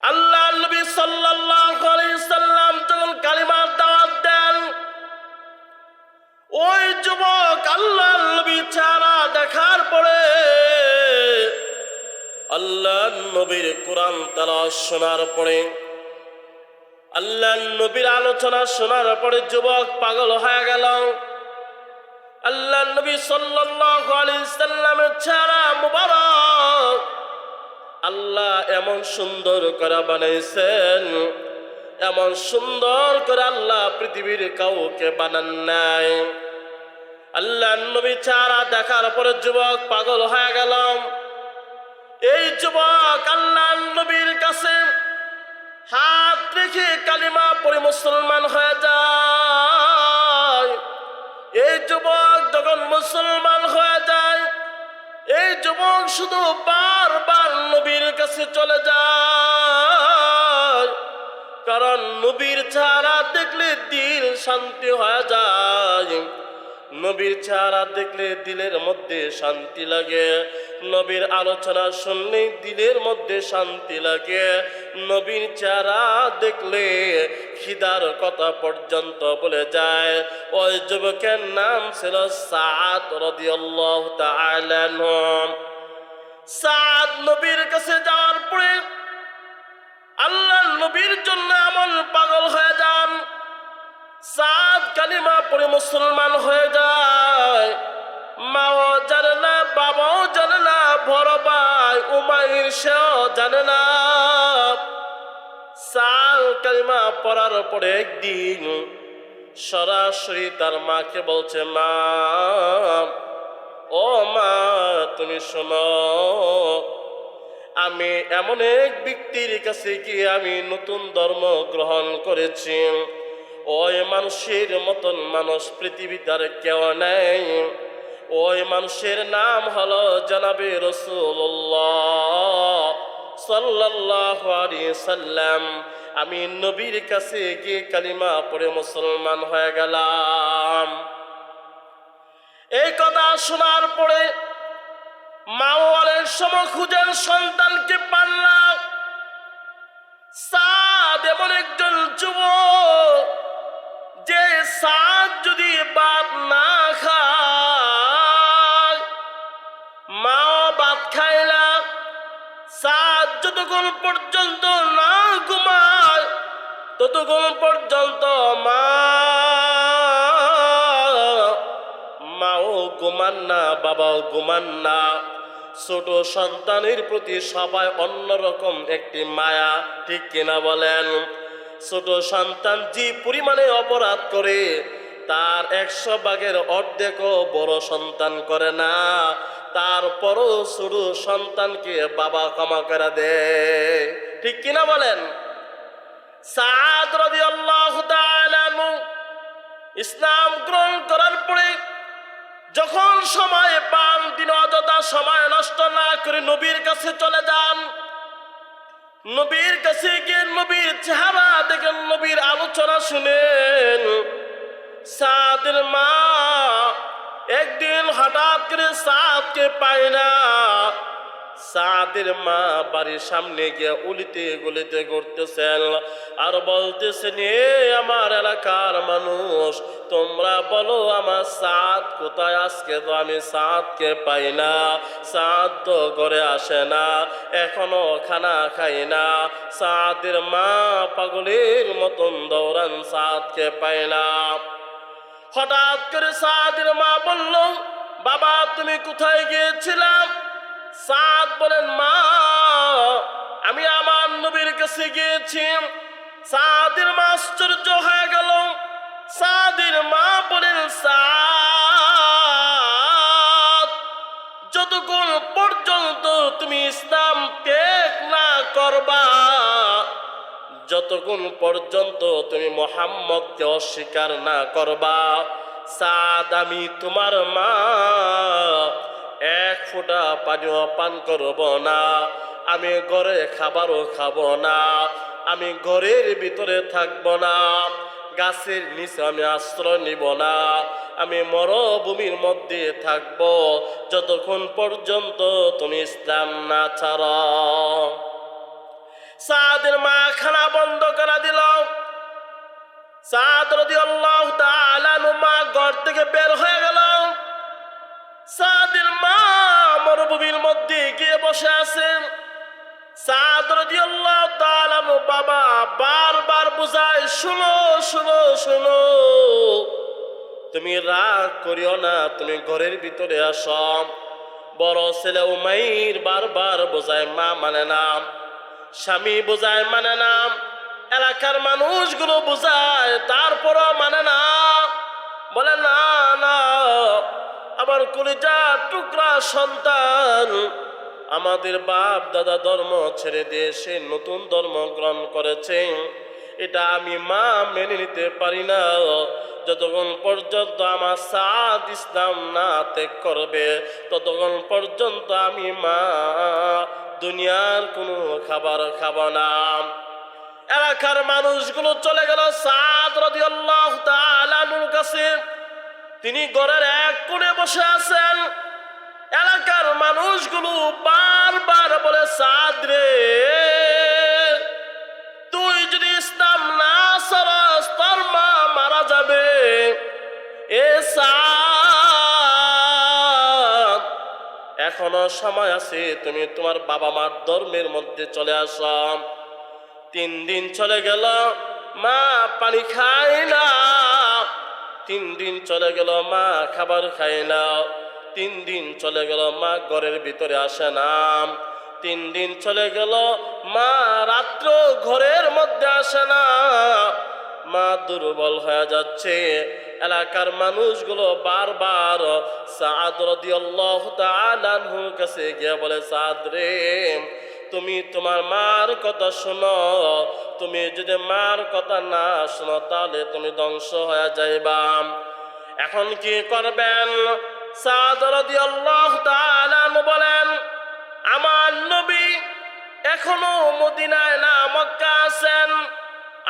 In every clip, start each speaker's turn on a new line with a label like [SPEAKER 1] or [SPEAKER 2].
[SPEAKER 1] আল্লাহ নবী সাল্লাল্লাহু আলাইহি সাল্লাম যখন কালিমার দাওয়াত দেন, ওই যুবক আল্লাহ নবী চেহারা দেখার পরে আল্লাহ নবীর কোরআন তেলাওয়াত শোনার পরে, আল্লাহ নবীর আলোচনা শোনার পরে যুবক পাগল হয়ে গেল। আল্লাহ নবী সাল্লাল্লাহু আলাইহি সাল্লামের চেহারা মুবারক আল্লাহ এমন সুন্দর করে বানাইছেন, এমন সুন্দর করে আল্লাহ পৃথিবীর কাউকে বানান নাই। আল্লাহ নবী চেহারা দেখার পরে যুবক পাগল হয়ে গেল। এই যুবক আল্লাহ নবীর কাছে হাত রেখে কালিমা পড়ে মুসলমান হয়ে যায়। এই যুবক যখন মুসলমান হয়ে যায়, এই যুবক শুধু বারবার নবীর কাছে চলে যায়, কারণ নবীর চেহারা দেখলে দিল শান্তি হয়ে যায়। নবীর চেহারা দেখলে দিলের মধ্যে শান্তি লাগে, নবীর আলোচনা শুনলে দিলের মধ্যে শান্তি লাগে। নবীর চেহারা দেখলে খিদার কথা পর্যন্ত বলে যায়। ওই যুবকের নাম ছিল সাদ রাদিয়াল্লাহু তাআলা আনহু। সাদ নবীর কাছে যাওয়ার পরে আল্লাহ নবীর জন্য এমন পাগল হয়ে যান। সাদ কালিমা পড়ে মুসলমান হয়ে যায়। মাও জানে না, বাবাও জানে না, বড় ভাই উমাইর সেও জানে না। সাদ কালিমা পড়ার পরে একদিন সরাসরি তার মাকে বলছে, মা, ও মা, তুমি শোনো, আমি এমন এক ব্যক্তির কাছে গিয়ে আমি নতুন ধর্ম গ্রহণ করেছি। ওই মানুষের মতন মানুষ পৃথিবীতে আর কেউ নেই। ওই মানুষের নাম হলো জনাবে রাসূলুল্লাহ সাল্লাল্লাহু আলাইহি সাল্লাম। আমি নবীর কাছে গিয়ে কালিমা পড়ে মুসলমান হয়ে গেলাম। এই কথা শোনার পরে মাও অনেক সময় খুঁজেন, সন্তানকে পান না। সাদ এমন একজন যুবক যে সাদ যদি ভাত না খায়, মাও ভাত খায় না। সাদ যতক্ষণ পর্যন্ত না ঘুমায় ততক্ষণ পর্যন্ত মাও ঘুমান না, বাবাও ঘুমান না। ছোট সন্তানের প্রতি সবাই অন্যরকম একটি মায়া, ঠিক কিনা বলেন? ছোট সন্তান যে পরিমাণে অপরাধ করে তার 100 ভাগের অর্ধেকও বড় সন্তান করে না। তারপরও ছোট সন্তানকে বাবা ক্ষমা করে দেয়, ঠিক কিনা বলেন? সাদ রাদিয়াল্লাহু তাআলা আনহু ইসলাম গ্রহণ করার পরে যখন সময় পান, তিনি অযথা সময় নষ্ট না করে নবীর কাছে চলে যান। নবীর কাছে গিয়ে নবীর চেহারা দেখেন, নবীর আলোচনা শুনেন। সাদের মা একদিন হঠাৎ করে সাদকে পায় না। সাদের মা বাড়ির সামনে গিয়ে উলিতে গলিতে ঘুরতেছেন আর বলতেছেন, এ আমার এলাকার মানুষ, তোমরা বলো আমার সাদ কোথায়? আজকে তো আমি সাদকে পাই না। সাদ তো ঘরে আসে না, এখনো খানা খাই না। সাদের মা পাগলের মতন দৌড়ান, সাদকে পাই না। হঠাৎ করে সাদের মা বলল, বাবা তুমি কোথায় গিয়েছিলাম? সাদ বলেন, মা, আমি আমার নবীর কাছে গিয়েছি। সাদের মা আশ্চর্য হয়ে গেল। সাদের মা বলেন, সাদ, যতক্ষণ পর্যন্ত তুমি ইসলাম ত্যাগ না করবা, যতক্ষণ পর্যন্ত তুমি মুহাম্মদকে অস্বীকার না করবা, সাদ, আমি তোমার মা এক ফোঁটা পানিও পান করব না, আমি ঘরে খাবারও খাবো না, আমি ঘরের ভিতরে থাকব না, গাছের নিচে আমি আশ্রয় নিব না, আমি মরুভূমির মধ্যে থাকব যতক্ষণ পর্যন্ত তুমি ইসলাম না ছাড়ো। সাদের মা খানা বন্ধ করে দিল। সাদ রাদিয়াল্লাহু তাআলা আনহু মা ঘর থেকে বের হয়ে গেল। সাদের মা মরুভূমির মধ্যে গিয়ে বসে আছেন। সাদ রাদিয়াল্লাহু তাআলা আনহু বাবা বারবার বুঝায়, শুনো শুনো শুনো, তুমি রাগ করিও না, তুমি ঘরের ভিতরে আসো। বড় ছেলে উমাইর বারবার বোঝায়, মা মানে না, স্বামী বোঝায় মানে না, এলাকার মানুষগুলো বোঝায়, তারপরও মানে না। বলে না না, আমার কলিজা টুকরা সন্তান আমাদের বাপ দাদা ধর্ম ছেড়ে দিয়ে সে নতুন ধর্ম গ্রহণ করেছে, এটা আমি মা মেনে নিতে পারি না। যতক্ষণ পর্যন্ত আমার সাদ ইসলাম না ত্যাগ করবে ততক্ষণ পর্যন্ত আমি মা দুনিয়ার কোনো খাবার খাবো না। এলাকার মানুষগুলো চলে গেল সাদ রাদিয়াল্লাহু তাআলা আনহুর কাছে। তিনি ঘরের এক কোণে বসে আছেন। এলাকার মানুষগুলো বারবার বলে, সাদ রে, তুই যদি ইসলাম না ছাড়স তোর মা মারা যাবে। এ সাদ, এখনো সময় আছে, তুমি তোমার বাবা মার ধর্মের মধ্যে চলে আসো। 3 দিন চলে গেল, মা পানি খায় না। 3 দিন চলে গেল, মা খাবার খায় না। 3 দিন চলে গেল, মা ঘরের ভিতরে আসে না। 3 দিন চলে গেল, মা রাত্র ঘরের মধ্যে আসে না। মা দুর্বল হয়ে যাচ্ছে। এলাকার মানুষগুলো বারবার সাদ রাদিয়াল্লাহু তাআলা আনহুর কাছে গিয়ে বলে, সাদ রে, তুমি তোমার মার কথা শোনো, তুমি যদি মার কথা না শোনো তাহলে তুমি ধ্বংস হয়ে যাইবা। এখন কি করবেন? সাদ রাদিয়াল্লাহু তাআলা আনহু বলেন, আমার নবী এখনো মদিনায় না মক্কা আছেন,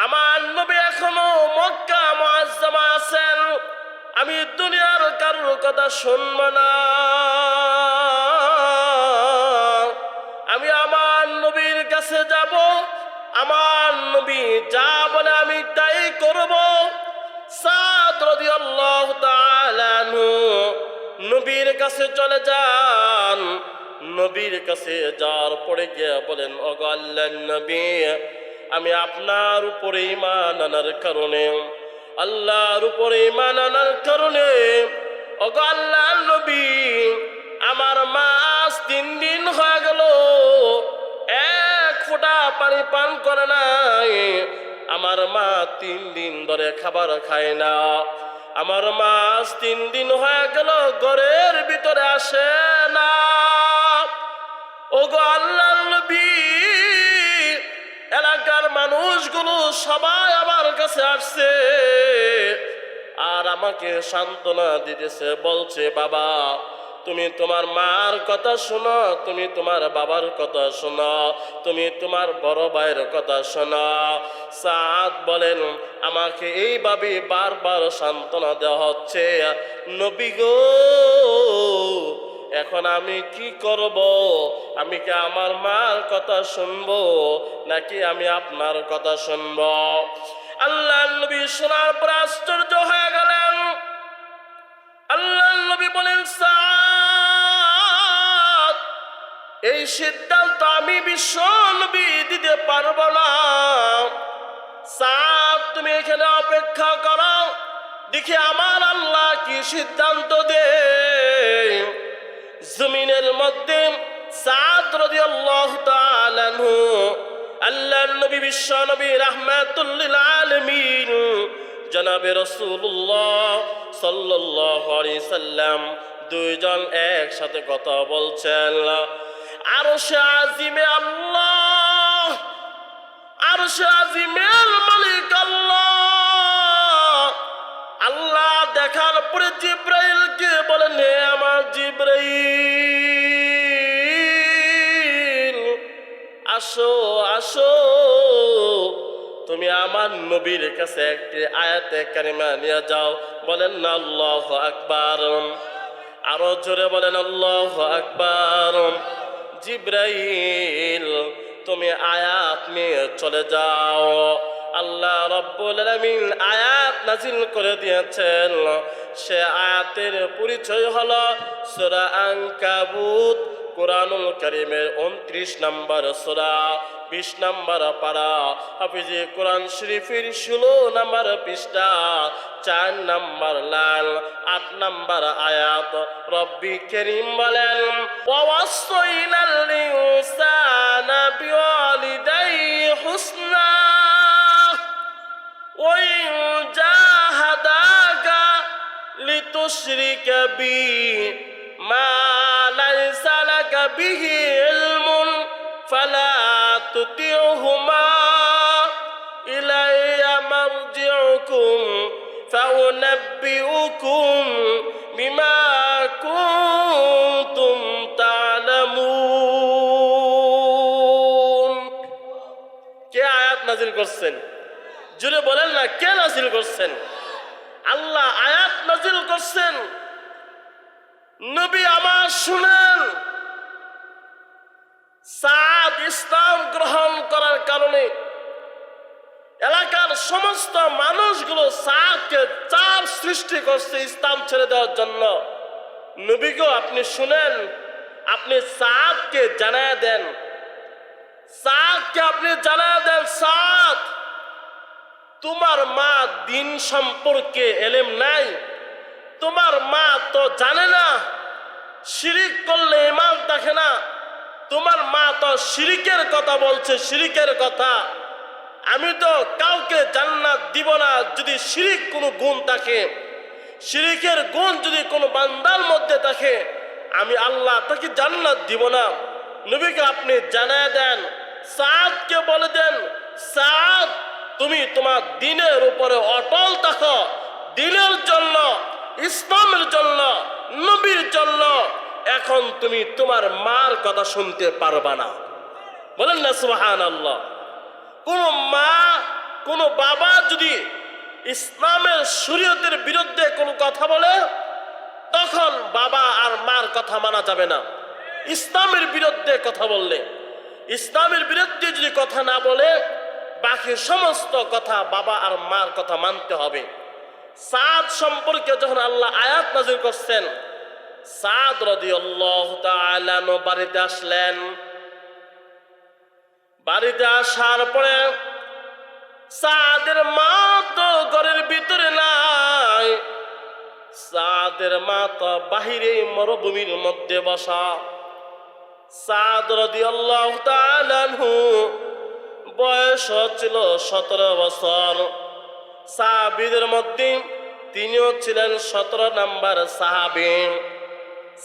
[SPEAKER 1] আমার নবী এখনো মক্কা মুআজ্জামা আছেন, আমি দুনিয়ার কারোর কথা শুনব না। আমি আমার নবীর কাছে যাব, আমার নবী যা বলে আমি তাই করব। সাদ রাদিয়াল্লাহু তাআলা আনহু নবীর কাছে চলে যান। নবীর কাছে যাওয়ার পরে গিয়ে বলেন, ওগো আল্লাহর নবী, আমি আপনার উপরে ঈমান আনার কারণে, আল্লাহর উপরে ঈমান আনার কারণে, ওগো আল্লাহর নবী, আমার মা 3 দিন হয়ে গেল এক ফোঁটা পানি পান করে নাই। আমার মা 3 দিন ধরে খাবার খায় না। আমার মা 3 দিন হয়ে গেল ঘরের ভিতরে আসে না। ওগো আল্লাহর নবী, এলাকার মানুষগুলো সবাই আমার কাছে আসছে আর আমাকে সান্ত্বনা দিতেছে, বলছে, বাবা তুমি তোমার মার কথা শোনো, তুমি তোমার বাবার কথা শোনো, তুমি তোমার বড় ভাইয়ের কথা শোনো। সাদ বলেন, আমাকে এইভাবে বারবার সান্ত্বনা দেওয়া হচ্ছে, নবী গো, এখন আমি কি করব? আমি কি আমার মার কথা শুনবো নাকি আমি আপনার কথা শুনবো? আল্লাহর নবী শোনার পর আশ্চর্য হয়ে গেলেন। আল্লাহর নবী বলেন, সাদ, এই সিদ্ধান্ত আমি বিশ্ব নবী দিতে পারবো না। সাদ, তুমি এখানে অপেক্ষা করো, দেখি আমার আল্লাহ কি সিদ্ধান্ত দেয়। জমিনের মধ্যে সাদ রাদিয়াল্লাহু তাআলা আনহু আল্লাহর নবী বিশ্ব নবী রাহমাতুল লিল আলামিন জনাবে রাসূলুল্লাহ সাল্লাল্লাহু আলাইহি সাল্লাম দুইজন একসাথে কথা বলছেন। আরশে আজিমে আল্লাহ, আরশে আজিমের মালিক আল্লাহ। আল্লাহ দেখার পরে জিব্রাইলকে বলেন, হে আমার জিব্রাইল, আসো আসো, তুমি আমার নবীর কাছে একটি আয়াতে কারিমা নিয়ে যাও। বলেন না আল্লাহু আকবার, আরো জোরে বলেন আল্লাহু আকবার। জিব্রাইল তুমি আয়াত নিয়ে চলে যাও। আল্লাহ রাব্বুল আলামিন আয়াত নাজিল করে দিয়েছেন। সে আয়াতের পরিচয় হলো সূরা আনকাবুত, কোরআনুল কারীমের 29 নম্বর সূরা, 20 নম্বর পারা, হাফিজে কোরআন শরীফের 16 নম্বর পৃষ্ঠা, 4 নম্বর লাল, 8 নম্বর আয়াত। রব্বি কারীম বলেন, ওয়াসাইনাল ইনসানা বিওয়ালিদাইহি হুসনা ওয়া ইন জাহাদাকা লিতুশরিকা বি মা লাইসা লাকা বিহি ইলমুন ফালা তুতিউহুমা ইলাইয়া মারজিউকুম ফাউনাব্বিউকুম বিমা কুনতুম তা'লামুন। কে আয়াত নাযিল করছেন? জুড়ে বলেন না, কে নাযিল করছেন? আল্লাহ আয়াত নাযিল করছেন। নবী আমার শুনেন, সাদ ইসলাম গ্রহণ করার কারণে এলাকার সমস্ত মানুষগুলো সাদকে চাপ সৃষ্টি করছে ইসলাম ছেড়ে দেওয়ার জন্য। নবীগো আপনি শুনেন, আপনি সাদকে জানায় দেন, সাদকে আপনি জানায় দেন, সাদ তোমার মা দিন সম্পর্কে এলেম নাই, তোমার মা তো জানে না, শিরিক করলে ইমান দেখে না, তোমার মা তো শিরিকের কথা বলছে, শিরিকের কথা। আমি তো কাউকে জান্নাত দিব না যদি শিরিক কোনো গুণ থাকে, শিরিকের গুণ যদি কোনো বান্দার মধ্যে থাকে, আমি আল্লাহ তাকে জান্নাত দিব না। নবীকে আপনি জানায় দেন, সাদকে বলে দেন, সাদ তুমি তোমার দ্বীনের উপরে অটল থাকো, দ্বীনের জন্য, ইসলামের জন্য, নবীর জন্য। এখন তুমি তোমার মার কথা শুনতে পারবা না। বলেন না সুবহানাল্লাহ। কোন মা, কোন বাবা যদি ইসলামের শরীয়তের বিরুদ্ধে কোনো কথা বলে, তখন বাবা আর মার কথা মানা যাবে না। ইসলামের বিরুদ্ধে কথা বললে, ইসলামের বিরুদ্ধে যদি কথা না বলে, বাকি সমস্ত কথা বাবা আর মার কথা মানতে হবে। সাদ সম্পর্কে যখন আল্লাহ আয়াত নাযিল করছেন, সাদ রাদিয়াল্লাহু তাআলা বাড়িতে আসলেন। বাড়িতে আসার পরে সাদের মা তো ঘরের ভিতরে নাই, সাদের মা তো বাহিরে মরুভূমির মধ্যে বসা। সাদ রাদিয়াল্লাহু তাআলা আনহু বয়স ছিল 17 বছর। সাহাবীদের মধ্যে তিনিও ছিলেন 17 নম্বর সাহাবী।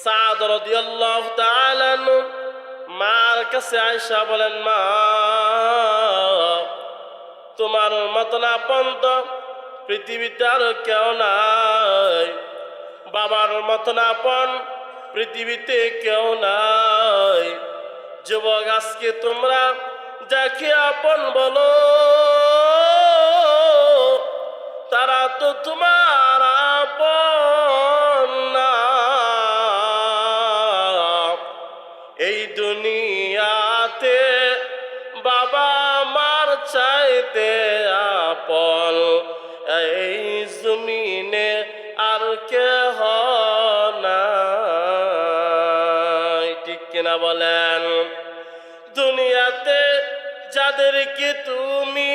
[SPEAKER 1] সাদ রাদিয়াল্লাহু তাআলা আনহু মার কাছে আয়েশা বলেন, মা তোমার মতন আপন তো পৃথিবীতে আর কেউ নাই, বাবার মতন আপন পৃথিবীতে কেউ নাই। যুবক আজকে তোমরা যাকে আপন বলো, তারা তো তোমার আপন না। এই দুনিয়াতে বাবা মার চাইতে আপন এই জমিনে আর কেহ নাই। ঠিক কিনা বলেন? দুনিয়াতে যাদেরকে তুমি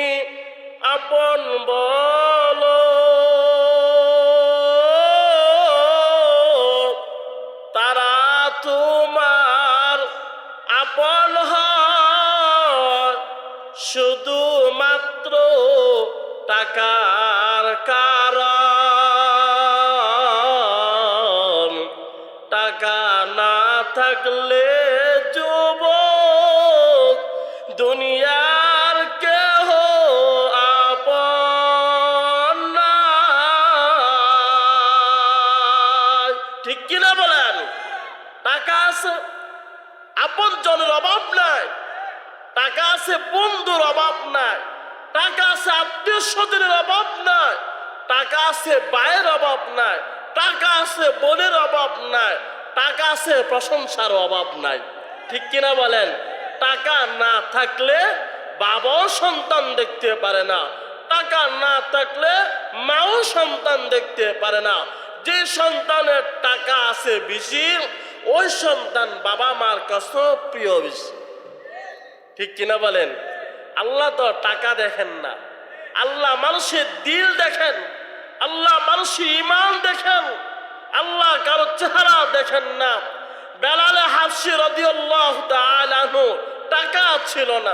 [SPEAKER 1] আপন বলো, তারা তোমার আপন হয় শুধুমাত্র টাকার কারণ। টাকা না থাকলে যুবক দুনিয়ার কেহ আপন না। ঠিক কিনা বলেন? টাকা আছে, আপন জনের অভাব নাই, টাকা আছে, বন্ধুর অভাব নাই, টাকা আছে, আত্মীয় স্বজনের অভাব নাই, টাকা আছে, ভাইয়ের অভাব নাই, টাকা আছে, বোনের অভাব নাই, টাকা আছে, প্রশংসার অভাব নাই। ঠিক কিনা বলেন? টাকা না থাকলে বাবাও সন্তান দেখতে পারে না, টাকা না থাকলে মাও সন্তান দেখতে পারে না। যে সন্তানের টাকা আছে বেশি, ওই সন্তান বাবা মার কাছে প্রিয় বেশি। ঠিক কিনা বলেন? আল্লাহ তো টাকা দেখেন না, আল্লাহ মানুষের দিল দেখেন, আল্লাহ মানুষের ঈমান দেখেন, আল্লাহ কারো চেহারা দেখেন না। বেলাল হাবশী রাদিয়াল্লাহু তাআলা আনহু টাকা ছিল না,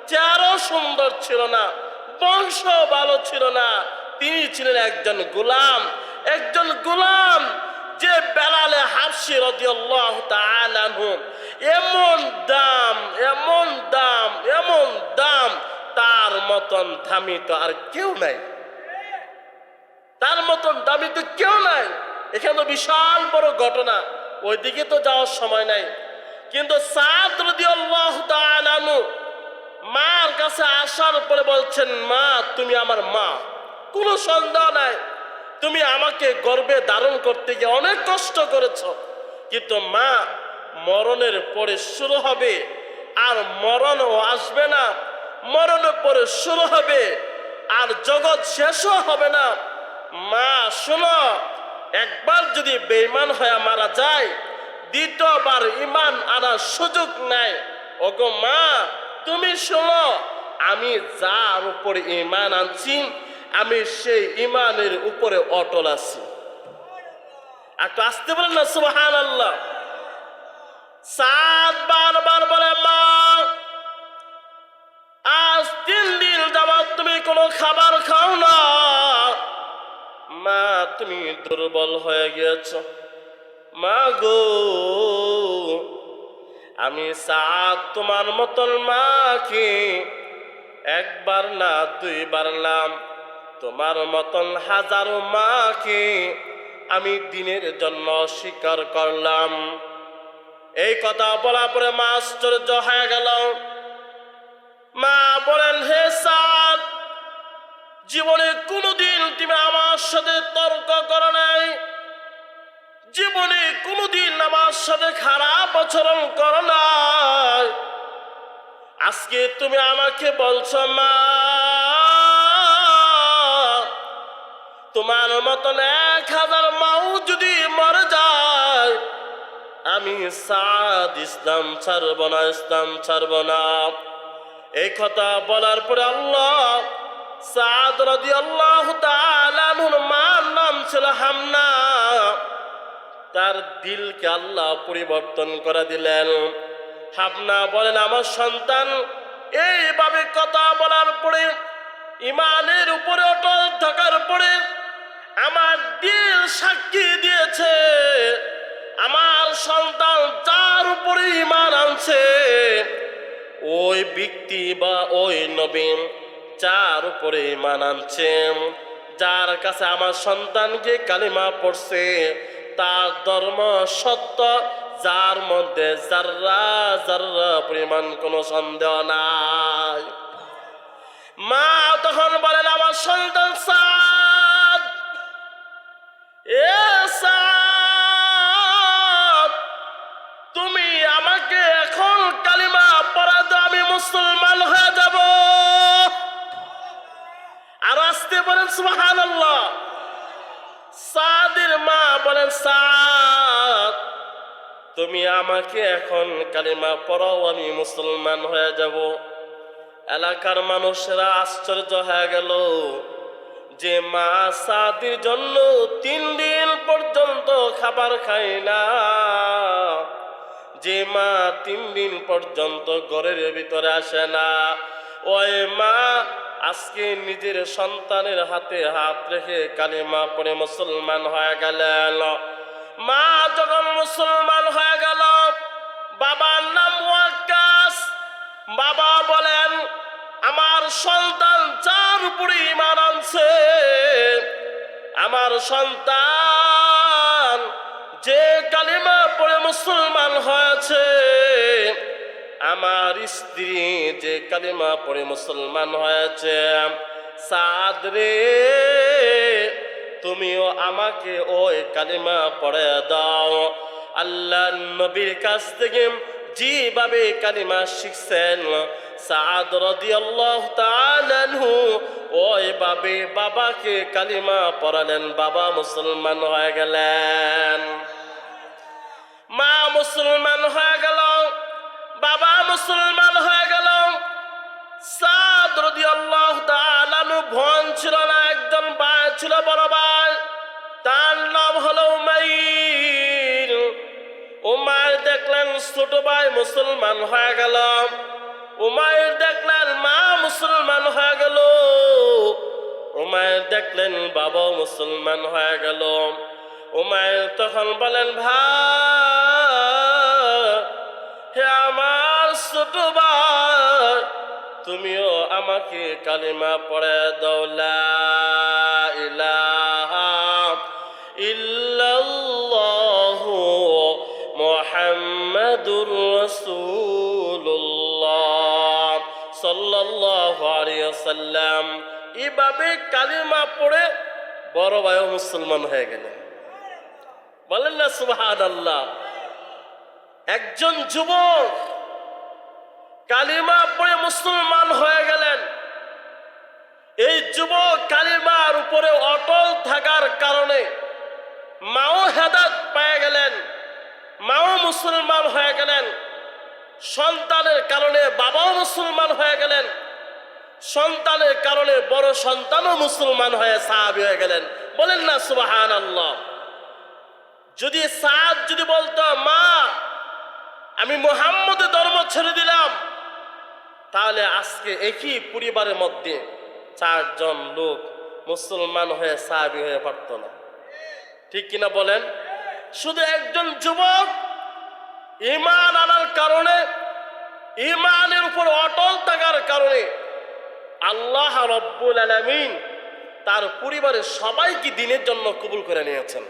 [SPEAKER 1] চেহারাও সুন্দর ছিল না, বংশ ভালো ছিল না, তিনি ছিলেন একজন গোলাম। একজন গোলাম যে বেলাল হাবশী রাদিয়াল্লাহু তাআলা আনহু, এমন দাম, এমন দাম, এমন দাম, তার মতন দামি তো আর কেউ নাই, তার মতন দামি তো কেউ নাই। এখানে তো বিশাল বড় ঘটনা, ওইদিকে তো যাওয়ার সময় নাই। কিন্তু সাদ রাদিয়াল্লাহু তাআলা আনহু মার কাছে আসার পরে বলছেন, মা তুমি আমার মা, কোনো সন্দেহ নাই, তুমি আমাকে গর্ভে ধারণ করতে গিয়ে অনেক কষ্ট করেছ, কিন্তু মা মরণের পরে শুরু হবে, আর মরণও আসবে না, মরণের পরে শুরু হবে, আর জগৎ শেষও হবে না। মা শোনো, একবার যদি বেঈমান হয়ে মারা যায়, দ্বিতীয়বার ঈমান আনার সুযোগ নাই। ওগো মা তুমি শোনো, আমি যার উপরে ঈমান আনছি, আমি সেই ঈমানের উপরে অটল আছি। একটু আসতে বলেন না সুবহানাল্লাহ। সাদ বারবার বলে, মা আজ 3 দিন যাবত তুমি কোনো খাবার খাও না, মা তুমি দুর্বল হয়ে গিয়েছ। মা গো, আমি সাদ তোমার মতন মাকে একবার না 2 বার নাম, তোমার মতন হাজারো মাকে আমি দিনের জন্য স্বীকার করলাম। এই কথা বলার পরে মা আশ্চর্য হয়ে গেল। মা বলেন, হে সাদ, জীবনে কোনোদিন তুমি আমার সাথে তর্ক করো নাই, জীবনে কোনোদিন আমার সাথে খারাপ আচরণ করো নাই, আজকে তুমি আমাকে বলছো মা তোমার মতন 1000 মাও যদি মরে যায়, আমি সাদ ইসলাম ছাড়ব না, ইসলাম ছাড়ব না। এই কথা বলার পরে আল্লাহ সাদ রাদিয়াল্লাহু তাআলা আনহুর মার নাম ছিল হামনা, তার দিলকে আল্লাহ পরিবর্তন করে দিলেন। হামনা বলেন, আমার সন্তান এইভাবে কথা বলার পরে, ঈমানের উপরে অটল থাকার পরে আমার দিল সাক্ষী দিয়েছে, আমার সন্তান যার উপরে ঈমান আনছে, ওই ব্যক্তি বা ওই নবী যার উপরে ঈমান আনছে, যার কাছে আমার সন্তানকে কালিমা পড়ছে, তার ধর্ম সত্য, যার মধ্যে যাররা যাররা পরিমাণ কোনো সন্দেহ নাই। মা তখন বলেন, আমার সন্তান সাদ, এ সাদ, তুমি আমাকে এখন কালিমা পড়া দাও, আমি মুসলমান হয়ে যাব। আর আসতে বলেন সুবহানাল্লাহ। সাদের মা বলেন, সাদ তুমি আমাকে এখন কালিমা পড়াও, আমি মুসলমান হয়ে যাব। এলাকার মানুষেরা আশ্চর্য হয়ে গেল যে মা সাদের জন্য 3 দিন পর্যন্ত খাবার খায় না, যে মা 3 দিন পর্যন্ত ঘরের ভিতরে আসে না, ওই মা আজকে নিজের সন্তানের হাতে হাত রেখে কালিমা পড়ে মুসলমান হয়ে গেলেন। মা যখন মুসলমান হয়ে গেল, বাবার নাম ওয়াক্কাস। বাবা বলেন, আমার সন্তান যার উপরে ঈমান আনছে, আমার সন্তান যে কালিমা পড়ে মুসলমান হয়েছে, আমার স্ত্রী যে কালিমা পড়ে মুসলমান হয়েছে, সাদ রে তুমিও আমাকে ওই কালিমা পড়ে দাও। আল্লাহ নবীর কাছ থেকে যেভাবে কালিমা শিখছেন, সাদ রাদিয়াল্লাহু তাআলা আনহু ওইভাবে বাবাকে কালিমা পড়ালেন, বাবা মুসলমান হয়ে গেলেন। মা মুসলমান হয়ে গেল, বাবা মুসলমান হয়ে গেল। সাদ রাদিয়াল্লাহু তাআলা আনহু বোন ছিল না, একজন ভাই ছিল, বড় ভাই, তার নাম হলো উমাইর। উমাইর দেখলেন ছোট ভাই মুসলমান হয়ে গেল, উমাইর দেখলেন মা মুসলমান হয়ে গেল, উমাইর দেখলেন বাবাও মুসলমান হয়ে গেল। উমাইর তখন বলেন, ভাই, হে আমার ছোট ভাই, তুমিও আমাকে কালিমা পড়ে দাও, লা ইলাহা ইল্লাল্লাহু মুহাম্মাদুর রাসূলুল্লাহ সাল্লাল্লাহু আলাইহি ওয়াসাল্লাম। এইভাবে কালিমা পড়ে বড় ভাইও মুসলমান হয়ে গেলেন। বলেন না সুবহানাল্লাহ। একজন যুবক কালিমা পড়ে মুসলমান হয়ে গেলেন। এই যুবক কালিমার উপরে অটল থাকার কারণে মাও হেদায়েত পেয়ে গেলেন, মাও মুসলমান হয়ে গেলেন। সন্তানের কারণে বাবাও মুসলমান হয়ে গেলেন, সন্তানের কারণে বড় সন্তানও মুসলমান হয়ে সাহাবী হয়ে গেলেন। বলেন না সুবহানাল্লাহ। যদি সাদ যদি বলতো, মা আমি মুহাম্মদের ধর্ম ছেড়ে দিলাম, তাহলে আজকে একই পরিবারের মধ্যে 4 জন লোক মুসলমান হয়ে সাহাবী হয়ে পারত না। ঠিক কিনা বলেন? শুধু একজন যুবক ঈমান আনার কারণে, ঈমানের উপর অটল থাকার কারণে আল্লাহ রাব্বুল আলামিন তার পরিবারের সবাইকে দ্বীনের জন্য কবুল করে নিয়েছেন।